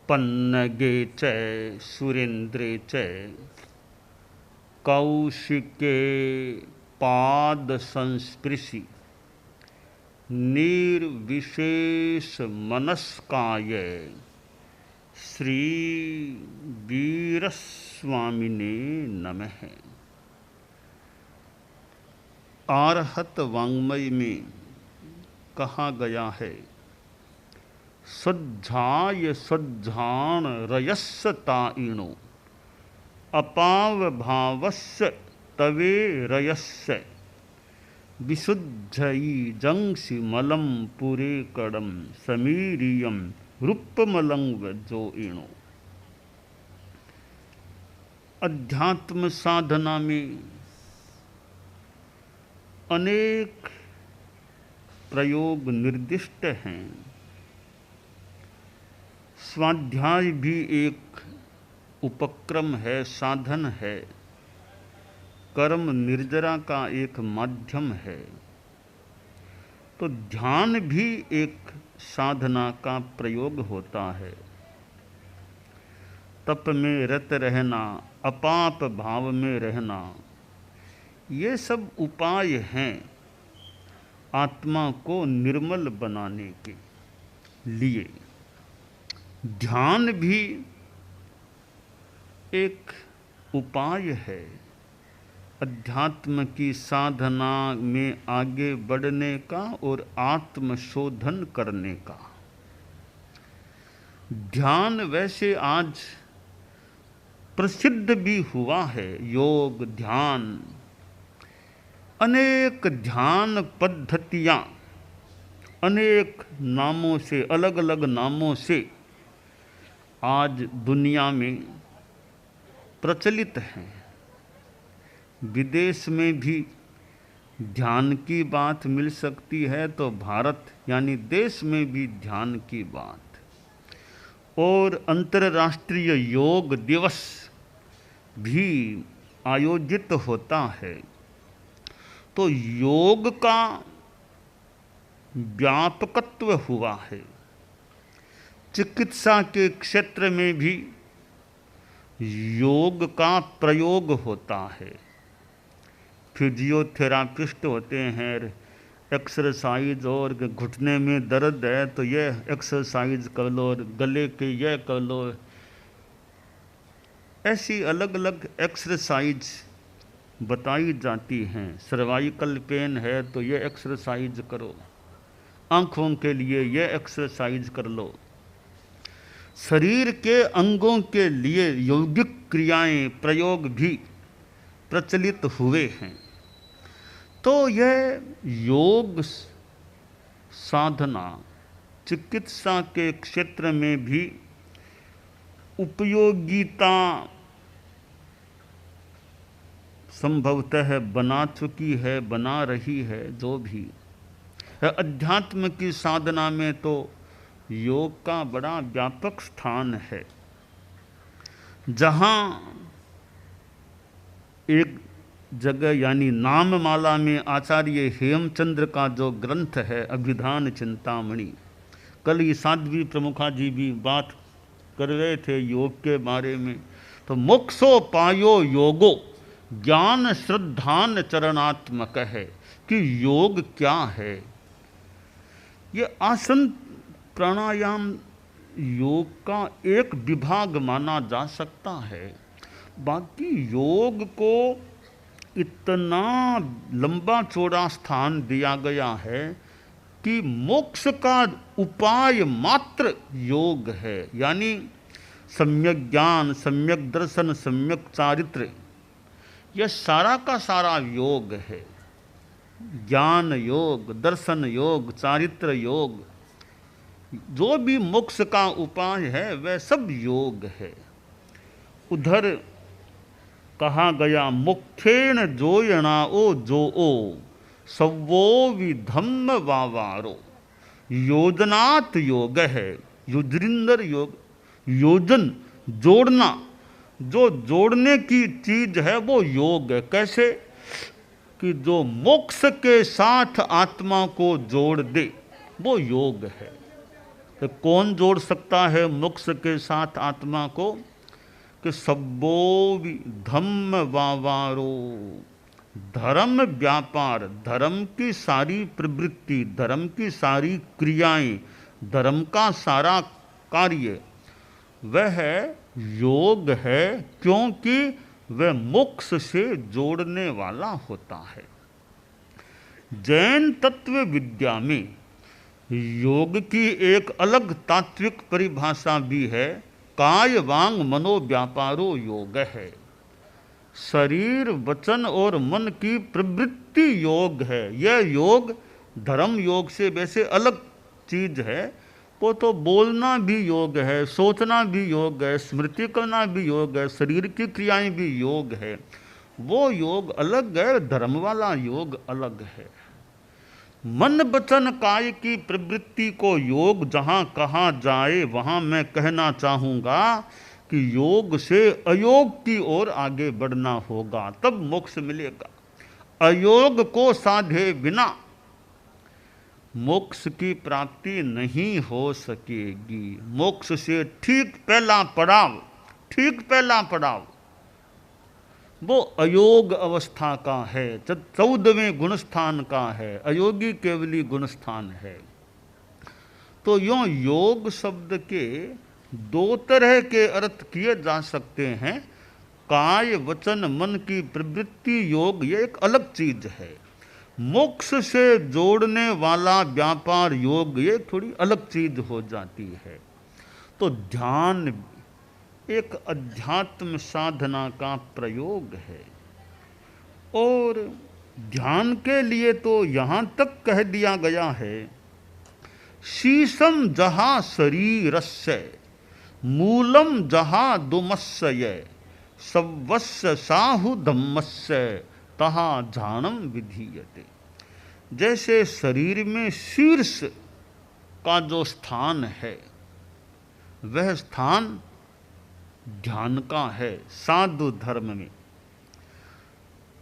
पन्नगे च सुरेन्द्रे च कौशिके पाद संस्पृशि निर्विशेष मनस्काय श्री वीरस्वामिने नमः। आरहत वाङ्मय में कहा गया है, सज्जाय सज्जान रयस्सताइणो अपाव भावस्य तवे रयस्य विशुद्धई जंसि मलं पुरे कड़म समीरियम रूपमलंग जो इणो। अध्यात्म साधना में अनेक प्रयोग निर्दिष्ट हैं। स्वाध्याय भी एक उपक्रम है, साधन है। कर्म निर्जरा का एक माध्यम है। तो ध्यान भी एक साधना का प्रयोग होता है। तप में रत रहना, अपाप भाव में रहना, ये सब उपाय हैं आत्मा को निर्मल बनाने के लिए। ध्यान भी एक उपाय है अध्यात्म की साधना में आगे बढ़ने का और आत्मशोधन करने का। ध्यान वैसे आज प्रसिद्ध भी हुआ है, योग ध्यान, अनेक ध्यान पद्धतियाँ अनेक नामों से, अलग अलग नामों से आज दुनिया में प्रचलित हैं। विदेश में भी ध्यान की बात मिल सकती है तो भारत यानी देश में भी ध्यान की बात। और अंतर्राष्ट्रीय योग दिवस भी आयोजित होता है। तो योग का व्यापकत्व हुआ है। चिकित्सा के क्षेत्र में भी योग का प्रयोग होता है। फिजियोथेरापिस्ट होते हैं, एक्सरसाइज, और घुटने में दर्द है तो ये एक्सरसाइज कर लो, और गले के ये कर लो। ऐसी अलग अलग एक्सरसाइज बताई जाती हैं। सर्वाइकल पेन है तो ये एक्सरसाइज करो, आँखों के लिए ये एक्सरसाइज कर लो। शरीर के अंगों के लिए यौगिक क्रियाएं, प्रयोग भी प्रचलित हुए हैं। तो यह योग साधना चिकित्सा के क्षेत्र में भी उपयोगिता संभवतः बना चुकी है, बना रही है। जो भी अध्यात्म की साधना में तो योग का बड़ा व्यापक स्थान है। जहाँ एक जगह यानी नाममाला में आचार्य हेमचंद्र का जो ग्रंथ है अभिधान चिंतामणि, कल ही साध्वी प्रमुखा जी भी बात कर रहे थे योग के बारे में। तो मोक्षो पायो योगो ज्ञान श्रद्धान चरणात्मक है कि योग क्या है। ये आसन प्राणायाम योग का एक विभाग माना जा सकता है। बाकी योग को इतना लंबा चौड़ा स्थान दिया गया है कि मोक्ष का उपाय मात्र योग है। यानी सम्यक ज्ञान, सम्यक दर्शन, सम्यक चारित्र, यह सारा का सारा योग है। ज्ञान योग, दर्शन योग, चारित्र योग, जो भी मोक्ष का उपाय है वह सब योग है। उधर कहा गया मुख्येन जोयणा ओ जो ओ सवो विधम्म वावारो योजनात् योग है। युजरिंदर योग, योजन जोड़ना, जो जोड़ने की चीज है वो योग है। कैसे कि जो मोक्ष के साथ आत्मा को जोड़ दे वो योग है। तो कौन जोड़ सकता है मोक्ष के साथ आत्मा को? कि सब्बो भी धम्म वावारो, धर्म व्यापार, धर्म की सारी प्रवृत्ति, धर्म की सारी क्रियाएं, धर्म का सारा कार्य वह योग है, क्योंकि वह मोक्ष से जोड़ने वाला होता है। जैन तत्व विद्या में योग की एक अलग तात्विक परिभाषा भी है। काय वांग मनो व्यापारो योग है। शरीर वचन और मन की प्रवृत्ति योग है। यह योग धर्म योग से वैसे अलग चीज है। वो तो बोलना भी योग है, सोचना भी योग है, स्मृति करना भी योग है, शरीर की क्रियाएं भी योग है। वो योग अलग है, धर्म वाला योग अलग है। मन वचन काय की प्रवृत्ति को योग जहाँ कहा जाए वहाँ मैं कहना चाहूँगा कि योग से अयोग की ओर आगे बढ़ना होगा, तब मोक्ष मिलेगा। अयोग को साधे बिना मोक्ष की प्राप्ति नहीं हो सकेगी। मोक्ष से ठीक पहला पड़ाव वो अयोग अवस्था का है, 14वें गुणस्थान का है, अयोगी केवली गुणस्थान है। तो यूँ योग शब्द के दो तरह के अर्थ किए जा सकते हैं। काय वचन मन की प्रवृत्ति योग ये एक अलग चीज है। मोक्ष से जोड़ने वाला व्यापार योग ये थोड़ी अलग चीज हो जाती है। तो ध्यान एक अध्यात्म साधना का प्रयोग है, और ध्यान के लिए तो यहाँ तक कह दिया गया है, शीशम जहाँ शरीरस्य मूलम जहाँ दुमस्य सवस्य साहु धम्मस्य तहाँ ध्यानम विधीयते। जैसे शरीर में शीर्ष का जो स्थान है वह स्थान ध्यान का है। साधु धर्म में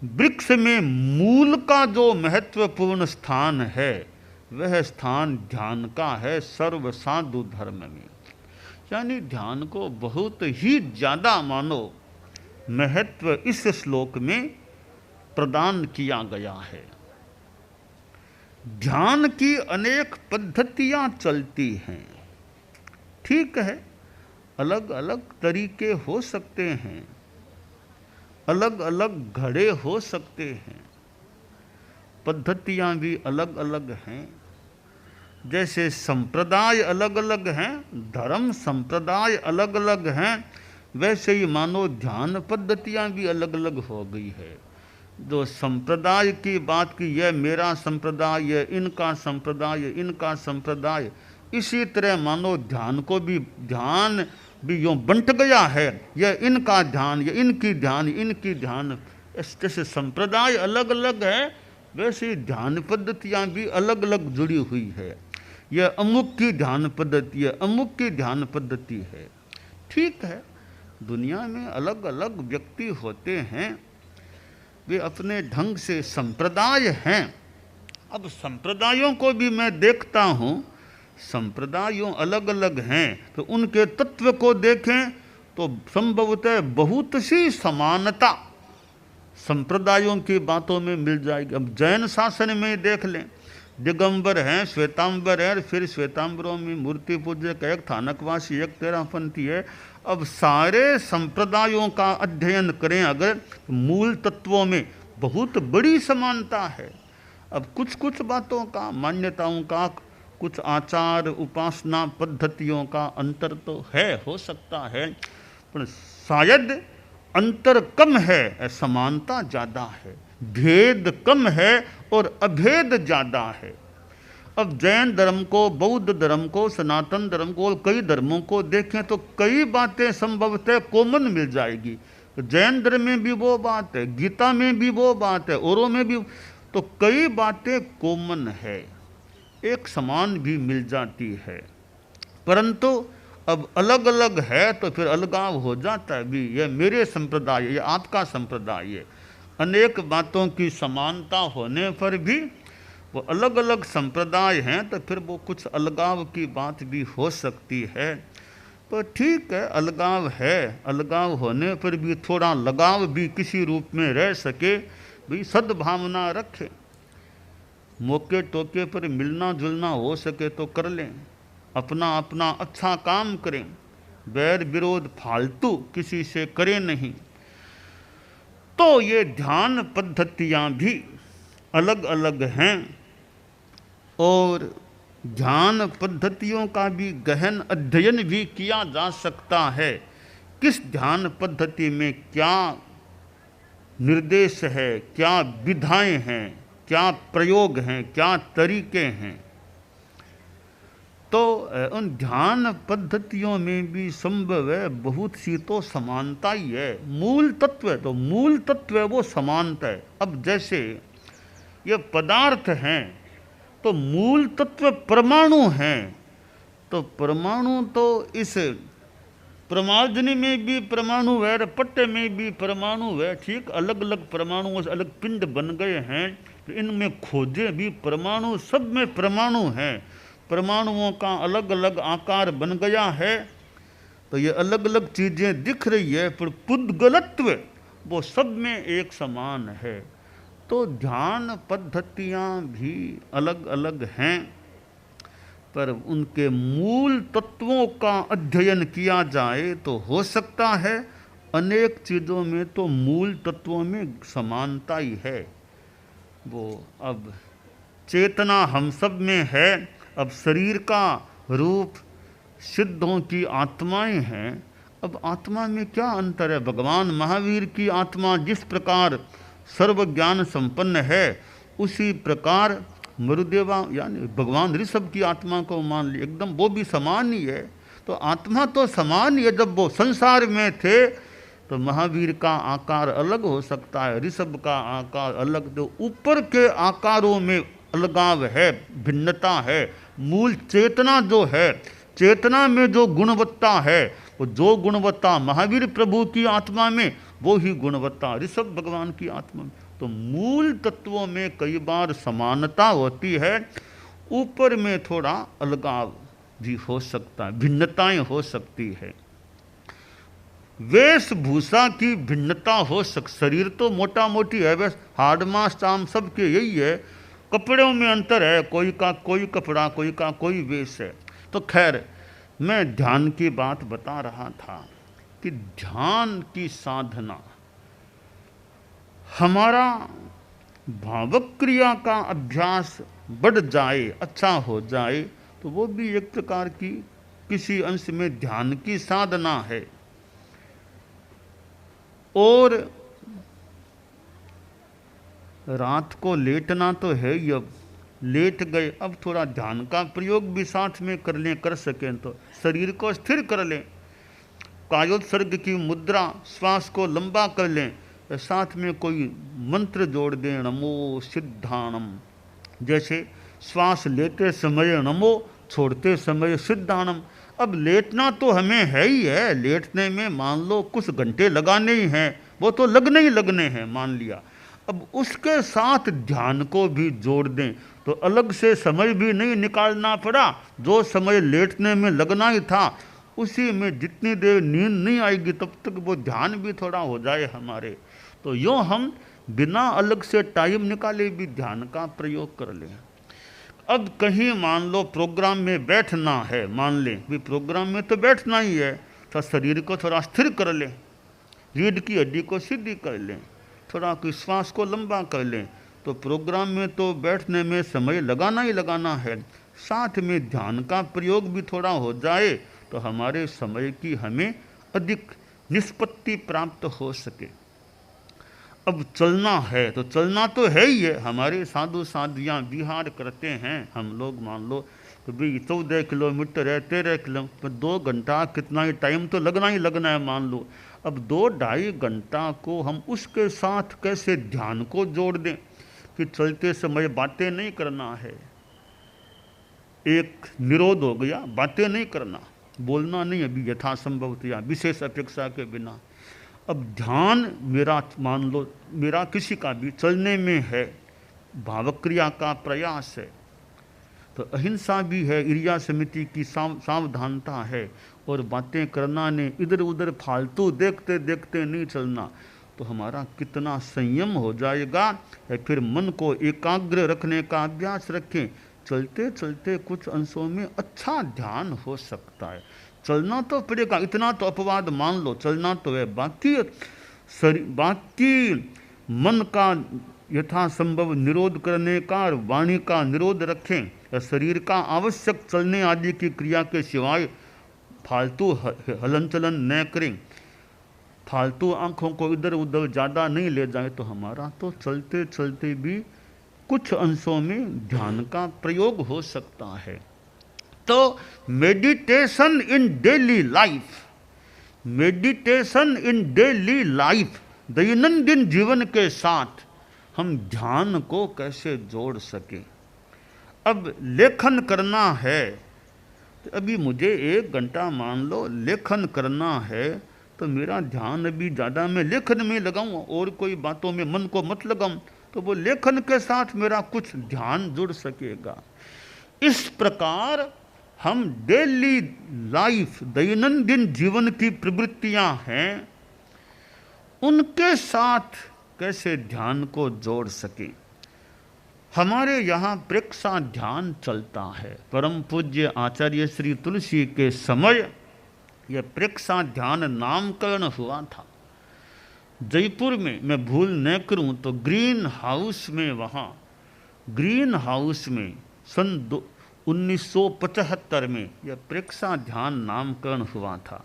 वृक्ष में मूल का जो महत्वपूर्ण स्थान है वह स्थान ध्यान का है सर्व साधु धर्म में। यानी ध्यान को बहुत ही ज़्यादा मानो महत्व इस श्लोक में प्रदान किया गया है। ध्यान की अनेक पद्धतियां चलती हैं, ठीक है, अलग अलग तरीके हो सकते हैं, अलग अलग घड़े हो सकते हैं, पद्धतियां भी अलग अलग हैं। जैसे संप्रदाय अलग अलग हैं, धर्म संप्रदाय अलग अलग हैं, वैसे ही मानो ध्यान पद्धतियां भी अलग अलग हो गई है। जो संप्रदाय की बात की, यह मेरा संप्रदाय, यह इनका संप्रदाय, यह इनका संप्रदाय, इसी तरह मानो ध्यान को भी, ध्यान भी यूँ बंट गया है, यह इनका ध्यान, यह इनकी ध्यान, इनकी ध्यान। जैसे संप्रदाय अलग अलग है वैसे ध्यान पद्धतियाँ भी अलग अलग जुड़ी हुई है। यह अमुक की ध्यान पद्धति है, अमुक की ध्यान पद्धति है, ठीक है। दुनिया में अलग अलग व्यक्ति होते हैं, वे अपने ढंग से संप्रदाय हैं। अब संप्रदायों को भी मैं देखता हूँ, संप्रदायों अलग अलग हैं, तो उनके तत्व को देखें तो संभवतः बहुत सी समानता संप्रदायों की बातों में मिल जाएगी। अब जैन शासन में देख लें, दिगंबर हैं, श्वेतांबर है, फिर श्वेतांबरों में मूर्ति पूजक एक, थानकवासी एक, तेरहपंथी है। अब सारे संप्रदायों का अध्ययन करें अगर, मूल तत्वों में बहुत बड़ी समानता है। अब कुछ कुछ बातों का, मान्यताओं का, कुछ आचार उपासना पद्धतियों का अंतर तो है, हो सकता है, पर शायद अंतर कम है, समानता ज़्यादा है। भेद कम है और अभेद ज़्यादा है। अब जैन धर्म को, बौद्ध धर्म को, सनातन धर्म को और कई धर्मों को देखें तो कई बातें संभवतः कॉमन मिल जाएगी। जैन धर्म में भी वो बात है, गीता में भी वो बात है, औरों में भी, तो कई बातें कॉमन है, एक समान भी मिल जाती है। परंतु अब अलग अलग है तो फिर अलगाव हो जाता है भी, यह मेरे संप्रदाय, यह आपका संप्रदाय है। अनेक बातों की समानता होने पर भी वो अलग अलग संप्रदाय हैं तो फिर वो कुछ अलगाव की बात भी हो सकती है। तो ठीक है, अलगाव है, अलगाव होने पर भी थोड़ा लगाव भी किसी रूप में रह सके, भी सद्भावना रखें। मौके टोके पर मिलना जुलना हो सके तो कर लें, अपना अपना अच्छा काम करें, बैर विरोध फालतू किसी से करें नहीं। तो ये ध्यान पद्धतियाँ भी अलग अलग हैं और ध्यान पद्धतियों का भी गहन अध्ययन भी किया जा सकता है। किस ध्यान पद्धति में क्या निर्देश है, क्या विधाएं हैं, क्या प्रयोग हैं, क्या तरीके हैं। तो उन ध्यान पद्धतियों में भी संभव है बहुत सी तो समानता ही है। मूल तत्व है तो मूल तत्व है वो समानता है। अब जैसे ये पदार्थ हैं तो मूल तत्व परमाणु हैं, तो परमाणु तो इस प्रमार्जनी में भी परमाणु है, पट्टे में भी परमाणु है। ठीक, अलग अलग परमाणुओं से अलग पिंड बन गए हैं, तो इनमें खोजे भी परमाणु, सब में परमाणु हैं। परमाणुओं का अलग अलग आकार बन गया है, तो ये अलग अलग चीज़ें दिख रही है, पर पुद्गलत्व वो सब में एक समान है। तो ध्यान पद्धतियाँ भी अलग अलग हैं, पर उनके मूल तत्वों का अध्ययन किया जाए तो हो सकता है अनेक चीज़ों में तो मूल तत्वों में समानता ही है। वो अब चेतना हम सब में है, अब शरीर का रूप सिद्धों की आत्माएं हैं। अब आत्मा में क्या अंतर है? भगवान महावीर की आत्मा जिस प्रकार सर्व ज्ञान संपन्न है, उसी प्रकार मरुदेवा यानी भगवान ऋषभ की आत्मा को मान ली, एकदम वो भी समान ही है। तो आत्मा तो समान ही है। जब वो संसार में थे तो महावीर का आकार अलग हो सकता है, ऋषभ का आकार अलग, तो ऊपर के आकारों में अलगाव है, भिन्नता है। मूल चेतना जो है, चेतना में जो गुणवत्ता है, वो जो गुणवत्ता महावीर प्रभु की आत्मा में, वो ही गुणवत्ता ऋषभ भगवान की आत्मा में। तो मूल तत्वों में कई बार समानता होती है, ऊपर में थोड़ा अलगाव भी हो सकता है, भिन्नताएं हो सकती है। वेशभूषा की भिन्नता हो शरीर तो मोटा मोटी है, बस हाड़ मांस चाम सबके यही है, कपड़ों में अंतर है, कोई का कोई कपड़ा, कोई का कोई वेश है। तो खैर, मैं ध्यान की बात बता रहा था कि ध्यान की साधना हमारा भावक क्रिया का अभ्यास बढ़ जाए, अच्छा हो जाए, तो वो भी एक प्रकार की किसी अंश में ध्यान की साधना है। और रात को लेटना तो है ही, अब लेट गए, अब थोड़ा ध्यान का प्रयोग भी साथ में कर लें, कर सकें तो शरीर को स्थिर कर लें, कायोत्सर्ग की मुद्रा, श्वास को लंबा कर लें, साथ में कोई मंत्र जोड़ दें, नमो सिद्धाणम। जैसे श्वास लेते समय नमो, छोड़ते समय सिद्धाणम। अब लेटना तो हमें है ही है, लेटने में मान लो कुछ घंटे लगाने ही हैं, वो तो लगने ही लगने हैं, मान लिया। अब उसके साथ ध्यान को भी जोड़ दें तो अलग से समय भी नहीं निकालना पड़ा, जो समय लेटने में लगना ही था उसी में जितनी देर नींद नहीं आएगी तब तक वो ध्यान भी थोड़ा हो जाए हमारे। तो यूँ हम बिना अलग से टाइम निकाले भी ध्यान का प्रयोग कर लें। अब कहीं मान लो प्रोग्राम में बैठना है, मान लें भी प्रोग्राम में तो बैठना ही है, तो शरीर को थोड़ा स्थिर कर लें, रीढ़ की हड्डी को सीधी कर लें, थोड़ा श्वास को लंबा कर लें। तो प्रोग्राम में तो बैठने में समय लगाना ही लगाना है, साथ में ध्यान का प्रयोग भी थोड़ा हो जाए तो हमारे समय की हमें अधिक निष्पत्ति प्राप्त हो सके। अब चलना है तो चलना तो है ही है, हमारे साधु साधियाँ विहार करते हैं, हम लोग मान लो तो भाई 14 किलोमीटर है, 13 किलोमीटर, 2 घंटा कितना ही टाइम तो लगना ही लगना है मान लो। अब 2-2.5 घंटा को हम उसके साथ कैसे ध्यान को जोड़ दें कि चलते समय बातें नहीं करना है, एक निरोध हो गया, बातें नहीं करना, बोलना नहीं अभी यथासंभव या विशेष अपेक्षा के बिना। अब ध्यान मेरा मान लो, मेरा किसी का भी चलने में है, भावक क्रिया का प्रयास है। तो अहिंसा भी है, इरिया समिति की सावधानता है, और बातें करना ने इधर उधर फालतू देखते देखते नहीं चलना। तो हमारा कितना संयम हो जाएगा। या फिर मन को एकाग्र रखने का अभ्यास रखें, चलते चलते कुछ अंशों में अच्छा ध्यान हो सकता है। चलना तो पड़ेगा, इतना तो अपवाद मान लो, चलना तो है। बाकी मन का यथासंभव निरोध करने का और वाणी का निरोध रखें, या शरीर का आवश्यक चलने आदि की क्रिया के सिवाय फालतू हलन चलन न करें, फालतू आंखों को इधर उधर ज़्यादा नहीं ले जाए। तो हमारा तो चलते चलते भी कुछ अंशों में ध्यान का प्रयोग हो सकता है। तो मेडिटेशन इन डेली लाइफ, मेडिटेशन इन डेली लाइफ, दैनंदिन जीवन के साथ हम ध्यान को कैसे जोड़ सकें। अब लेखन करना है, तो अभी मुझे 1 घंटा मान लो लेखन करना है, तो मेरा ध्यान अभी ज़्यादा मैं लेखन में लगाऊँ और कोई बातों में मन को मत लगाऊँ, तो वो लेखन के साथ मेरा कुछ ध्यान जुड़ सकेगा। इस प्रकार हम डेली लाइफ, दैनंदिन जीवन की प्रवृत्तियां हैं, उनके साथ कैसे ध्यान को जोड़ सकें। हमारे यहाँ प्रेक्षा ध्यान चलता है। परम पूज्य आचार्य श्री तुलसी के समय यह प्रेक्षा ध्यान नामकरण हुआ था। जयपुर में, मैं भूल न करूं तो ग्रीन हाउस में, वहाँ ग्रीन हाउस में सन 1975 में यह प्रेक्षा ध्यान नामकरण हुआ था।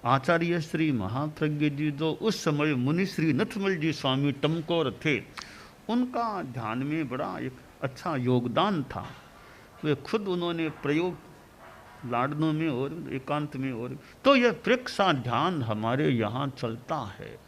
आचार्य श्री महाप्रज्ञ जी, जो उस समय मुनि श्री नथमल जी स्वामी टमकोर थे, उनका ध्यान में बड़ा एक अच्छा योगदान था। वे खुद उन्होंने प्रयोग लाडनों में और एकांत में, और तो यह प्रेक्षा ध्यान हमारे यहाँ चलता है।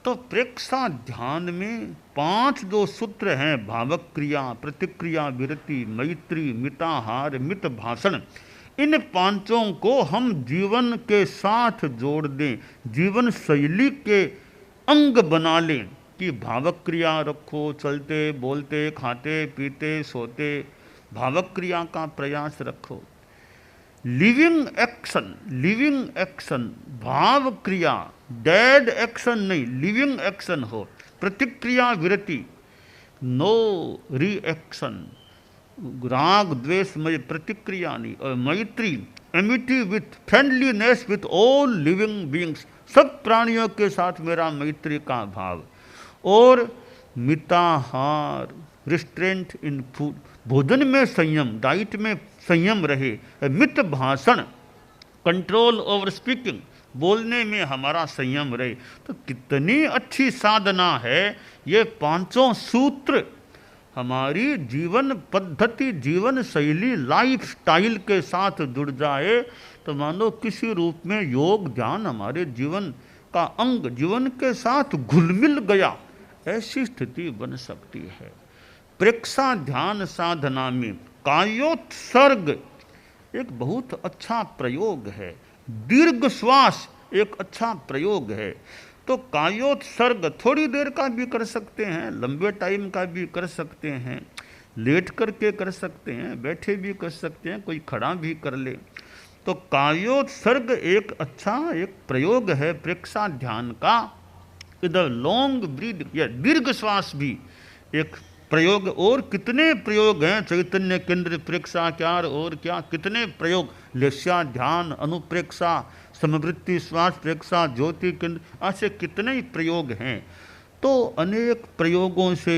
तो प्रेक्षा ध्यान में 5 जो सूत्र हैं, भावक क्रिया, प्रतिक्रिया, विरति, मैत्री, मिताहार, मित भाषण, इन 5 को हम जीवन के साथ जोड़ दें, जीवन शैली के अंग बना लें कि भावक क्रिया रखो, चलते बोलते खाते पीते सोते भावक क्रिया का प्रयास रखो। लिविंग एक्शन, भाव क्रिया, डेड एक्शन नहीं, लिविंग एक्शन हो। प्रतिक्रिया विरति, नो रिएक्शन, राग द्वेषमय प्रतिक्रिया नहीं। और मैत्री, Amity with friendliness with all living beings, सब प्राणियों के साथ मेरा मैत्री का भाव। और मिताहार, रिस्ट्रेंट इन फूड, भोजन में संयम, डाइट में संयम रहे। मित भाषण, कंट्रोल ओवर स्पीकिंग, बोलने में हमारा संयम रहे। तो कितनी अच्छी साधना है। ये 5 सूत्र हमारी जीवन पद्धति, जीवन शैली, लाइफ स्टाइल के साथ जुड़ जाए तो मानो किसी रूप में योग ध्यान हमारे जीवन का अंग, जीवन के साथ घुल मिल गया, ऐसी स्थिति बन सकती है। प्रेक्षा ध्यान साधना में कायोत्सर्ग एक बहुत अच्छा प्रयोग है, दीर्घ श्वास एक अच्छा प्रयोग है। तो कायोत्सर्ग थोड़ी देर का भी कर सकते हैं, लंबे टाइम का भी कर सकते हैं, लेट करके कर सकते हैं, बैठे भी कर सकते हैं, कोई खड़ा भी कर ले। तो कायोत्सर्ग एक अच्छा एक प्रयोग है प्रेक्षा ध्यान का। इधर लॉन्ग ब्रीथ या दीर्घ श्वास भी एक प्रयोग। और कितने प्रयोग हैं, चैतन्य केंद्र प्रेक्षा क्या और क्या, कितने प्रयोग, लेस्या ध्यान, अनुप्रेक्षा, समवृत्ति श्वास प्रेक्षा, ज्योति केंद्र, ऐसे कितने ही प्रयोग हैं। तो अनेक प्रयोगों से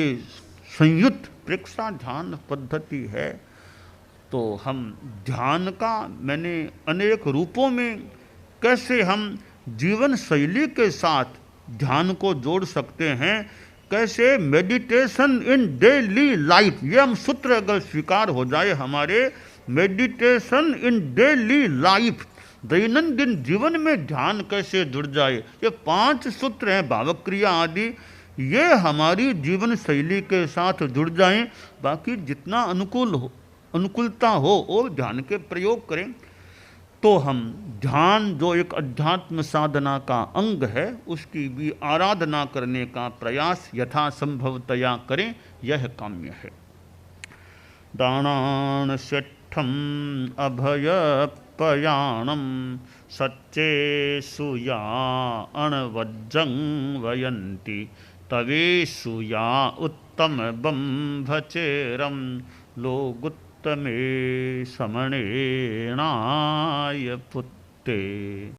संयुक्त प्रेक्षा ध्यान पद्धति है। तो हम ध्यान का मैंने अनेक रूपों में कैसे हम जीवन शैली के साथ ध्यान को जोड़ सकते हैं, कैसे मेडिटेशन इन डेली लाइफ, ये हम सूत्र अगर स्वीकार हो जाए हमारे, मेडिटेशन इन डेली लाइफ, दैनंदिन जीवन में ध्यान कैसे जुड़ जाए, ये 5 सूत्र हैं भावक क्रिया आदि, ये हमारी जीवन शैली के साथ जुड़ जाएं। बाकी जितना अनुकूलता हो और ध्यान के प्रयोग करें। तो हम ध्यान जो एक अध्यात्म साधना का अंग है उसकी भी आराधना करने का प्रयास यथासंभवतया करें, यह काम्य है। दानान स्वेट्ठम अभयपयाणम सच्चे सुया अणवज्जं वयन्ति तवेषु या उत्तम बंभचेरम लोगुत्तमे समणेणाय पुत्ते।